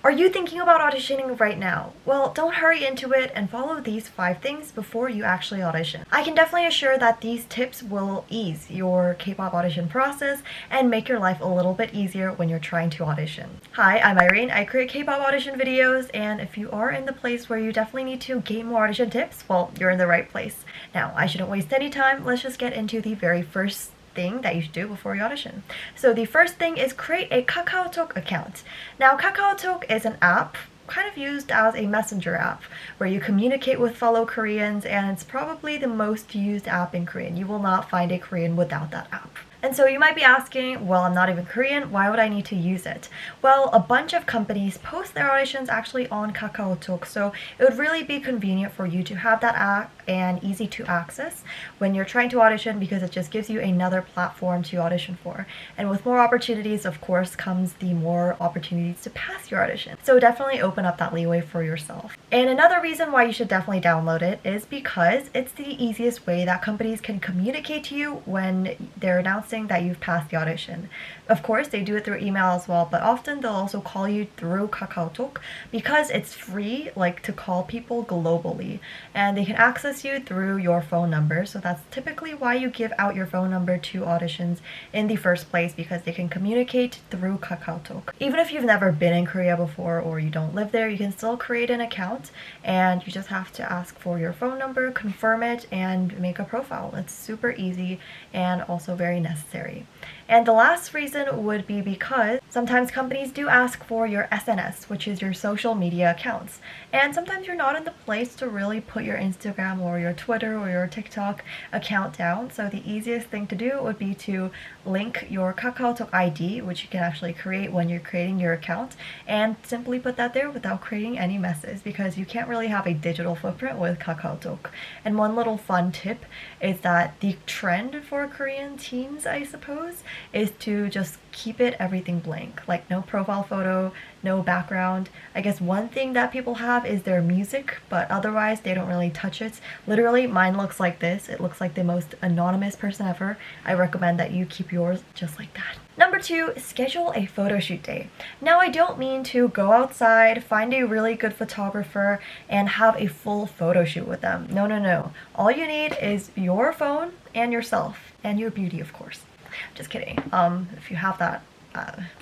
Are you thinking about auditioning right now? Well, don't hurry into it and follow these 5 things before you actually audition. I can definitely assure that these tips will ease your K-pop audition process and make your life a little bit easier when you're trying to audition. Hi, I'm Irene. I create K-pop audition videos, and if you are in the place where you definitely need to gain more audition tips, well, you're in the right place. Now, I shouldn't waste any time. Let's just get into the very first thing that you should do before you audition. So the first thing is create a KakaoTalk account. Now, KakaoTalk is an app kind of used as a messenger app where you communicate with fellow Koreans, and it's probably the most used app in Korean. You will not find a Korean without that app. And so you might be asking, well, I'm not even Korean, why would I need to use it? Well, a bunch of companies post their auditions actually on KakaoTalk, so it would really be convenient for you to have that app and easy to access when you're trying to audition, because it just gives you another platform to audition for. And with more opportunities, of course, comes the more opportunities to pass your audition. So definitely open up that leeway for yourself. And another reason why you should definitely download it is because it's the easiest way that companies can communicate to you when they're announcing that you've passed the audition. Of course, they do it through email as well, but often they'll also call you through KakaoTalk because it's free, like, to call people globally, and they can access you through your phone number. So that's typically why you give out your phone number to auditions in the first place, because they can communicate through KakaoTalk. Even if you've never been in Korea before or you don't live there, you can still create an account, and you just have to ask for your phone number, confirm it, and make a profile. It's super easy and also very necessary. And the last reason would be because sometimes companies do ask for your SNS, which is your social media accounts. And sometimes you're not in the place to really put your Instagram or your Twitter or your TikTok account down. So the easiest thing to do would be to link your KakaoTalk ID, which you can actually create when you're creating your account, and simply put that there without creating any messes, because you can't really have a digital footprint with KakaoTalk. And one little fun tip is that the trend for Korean teens, I suppose, is to just keep everything blank, like no profile photo, no background. I guess one thing that people have is their music, but otherwise they don't really touch it. Literally, mine looks like this. It looks like the most anonymous person ever. I recommend that you keep yours just like that. Number 2, schedule a photo shoot day. Now, I don't mean to go outside, find a really good photographer, and have a full photo shoot with them. No, no, no. All you need is your phone and yourself, and your beauty, of course. Just kidding. If you have that,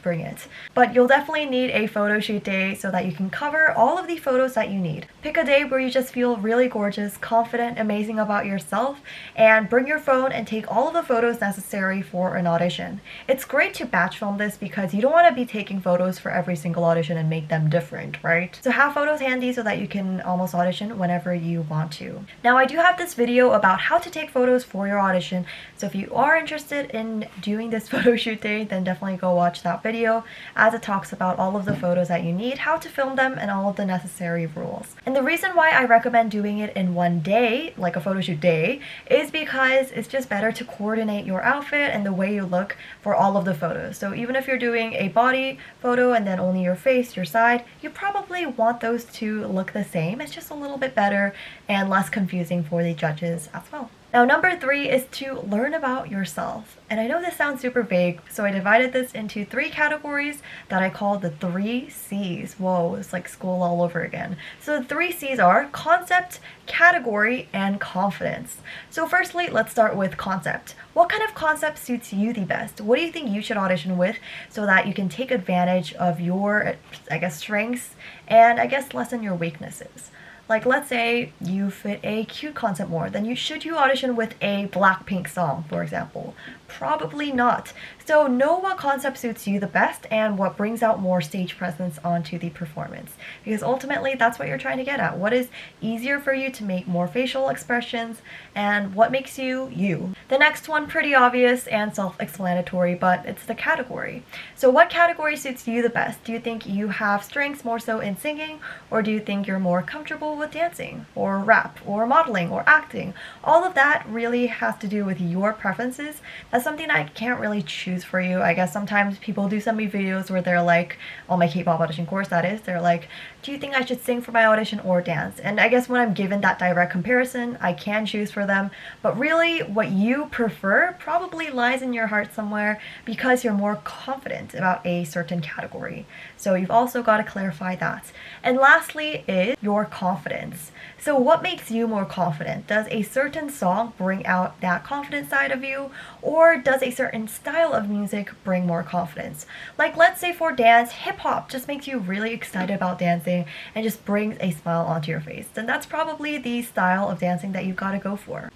bring it. But you'll definitely need a photo shoot day so that you can cover all of the photos that you need. Pick a day where you just feel really gorgeous, confident, amazing about yourself, and bring your phone and take all of the photos necessary for an audition. It's great to batch film this because you don't want to be taking photos for every single audition and make them different, right? So have photos handy so that you can almost audition whenever you want to. Now, I do have this video about how to take photos for your audition, so if you are interested in doing this photo shoot day, then definitely go watch that video, as it talks about all of the photos that you need, how to film them, and all of the necessary rules. And the reason why I recommend doing it in one day, like a photo shoot day, is because it's just better to coordinate your outfit and the way you look for all of the photos. So even if you're doing a body photo and then only your face, your side, you probably want those to look the same. It's just a little bit better and less confusing for the judges as well. Now, number 3 is to learn about yourself. And I know this sounds super vague, so I divided this into 3 categories that I call the 3 C's. Whoa, it's like school all over again. So the 3 C's are concept, category, and confidence. So firstly, let's start with concept. What kind of concept suits you the best? What do you think you should audition with so that you can take advantage of your, I guess, strengths and I guess lessen your weaknesses? Like, let's say you fit a cute concept more, then should you audition with a Blackpink song, for example? Probably not. So know what concept suits you the best and what brings out more stage presence onto the performance. Because ultimately, that's what you're trying to get at. What is easier for you to make more facial expressions, and what makes you, you. The next one, pretty obvious and self-explanatory, but it's the category. So what category suits you the best? Do you think you have strengths more so in singing, or do you think you're more comfortable comfortable with dancing, or rap, or modeling, or acting. All of that really has to do with your preferences. That's something I can't really choose for you. I guess sometimes people do send me videos where they're like, on my K-pop audition course that is, they're like, do you think I should sing for my audition or dance? And I guess when I'm given that direct comparison, I can choose for them. But really, what you prefer probably lies in your heart somewhere because you're more confident about a certain category. So you've also got to clarify that. And lastly is your confidence. So what makes you more confident? Does a certain song bring out that confident side of you? Or does a certain style of music bring more confidence? Like, let's say for dance, hip hop just makes you really excited about dancing and just brings a smile onto your face. Then that's probably the style of dancing that you've got to go for.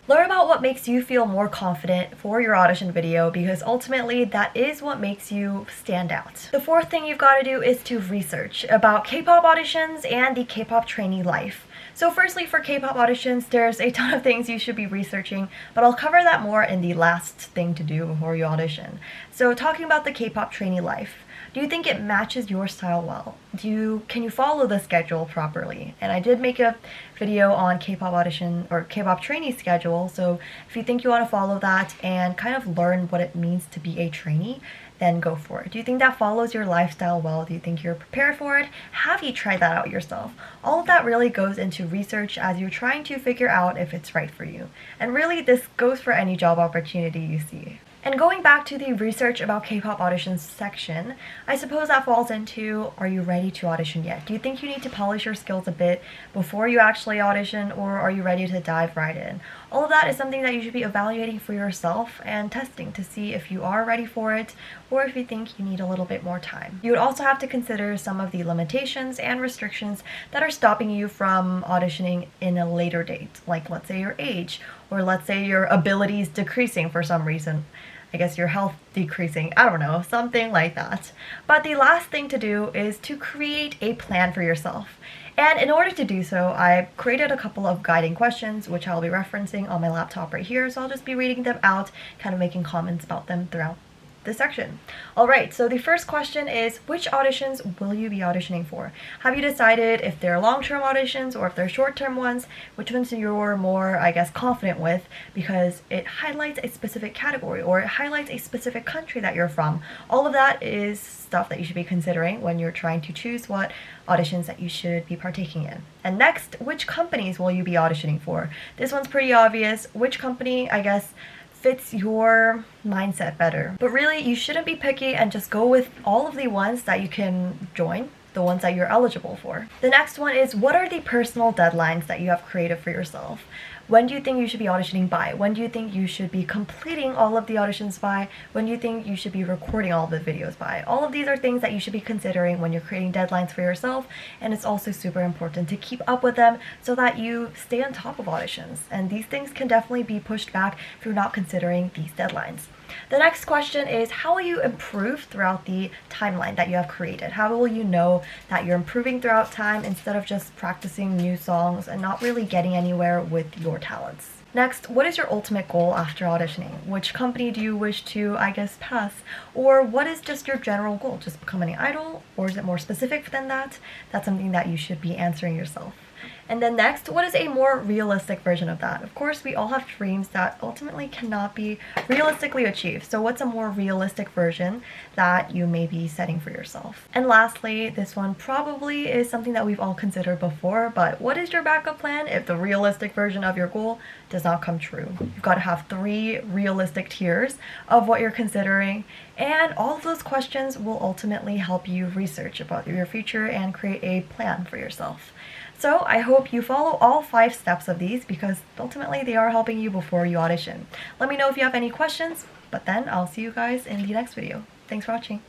Learn about what makes you feel more confident for your audition video because ultimately that is what makes you stand out. The fourth thing you've got to do is to research about K-pop auditions and the K-pop trainee life. So firstly, for K-pop auditions, there's a ton of things you should be researching, but I'll cover that more in the last thing to do before you audition. So talking about the K-pop trainee life. Do you think it matches your style well? Can you follow the schedule properly? And I did make a video on K-pop audition or K-pop trainee schedule, so if you think you want to follow that and kind of learn what it means to be a trainee, then go for it. Do you think that follows your lifestyle well? Do you think you're prepared for it? Have you tried that out yourself? All of that really goes into research as you're trying to figure out if it's right for you. And really, this goes for any job opportunity you see. And going back to the research about K-pop auditions section, I suppose that falls into, are you ready to audition yet? Do you think you need to polish your skills a bit before you actually audition, or are you ready to dive right in? All of that is something that you should be evaluating for yourself and testing to see if you are ready for it or if you think you need a little bit more time. You would also have to consider some of the limitations and restrictions that are stopping you from auditioning in a later date, like let's say your age, or let's say your abilities decreasing for some reason. I guess your health decreasing, I don't know, something like that. But the last thing to do is to create a plan for yourself. And in order to do so, I created a couple of guiding questions, which I'll be referencing on my laptop right here. So I'll just be reading them out, kind of making comments about them throughout this section. Alright, so the first question is, which auditions will you be auditioning for? Have you decided if they're long-term auditions or if they're short-term ones? Which ones you're more, I guess, confident with because it highlights a specific category or it highlights a specific country that you're from. All of that is stuff that you should be considering when you're trying to choose what auditions that you should be partaking in. And next, which companies will you be auditioning for? This one's pretty obvious. Which company, I guess, fits your mindset better. But really, you shouldn't be picky and just go with all of the ones that you can join, the ones that you're eligible for. The next one is, what are the personal deadlines that you have created for yourself? When do you think you should be auditioning by? When do you think you should be completing all of the auditions by? When do you think you should be recording all of the videos by? All of these are things that you should be considering when you're creating deadlines for yourself, and it's also super important to keep up with them so that you stay on top of auditions. And these things can definitely be pushed back if you're not considering these deadlines. The next question is, how will you improve throughout the timeline that you have created? How will you know that you're improving throughout time instead of just practicing new songs and not really getting anywhere with your talents? Next, what is your ultimate goal after auditioning? Which company do you wish to, I guess, pass? Or what is just your general goal? Just becoming an idol? Or is it more specific than that? That's something that you should be answering yourself. And then next, what is a more realistic version of that? Of course, we all have dreams that ultimately cannot be realistically achieved. So what's a more realistic version that you may be setting for yourself? And lastly, this one probably is something that we've all considered before, but what is your backup plan if the realistic version of your goal does not come true? You've got to have 3 realistic tiers of what you're considering, and all of those questions will ultimately help you research about your future and create a plan for yourself. So I hope you follow all 5 steps of these because ultimately they are helping you before you audition. Let me know if you have any questions, but then I'll see you guys in the next video. Thanks for watching.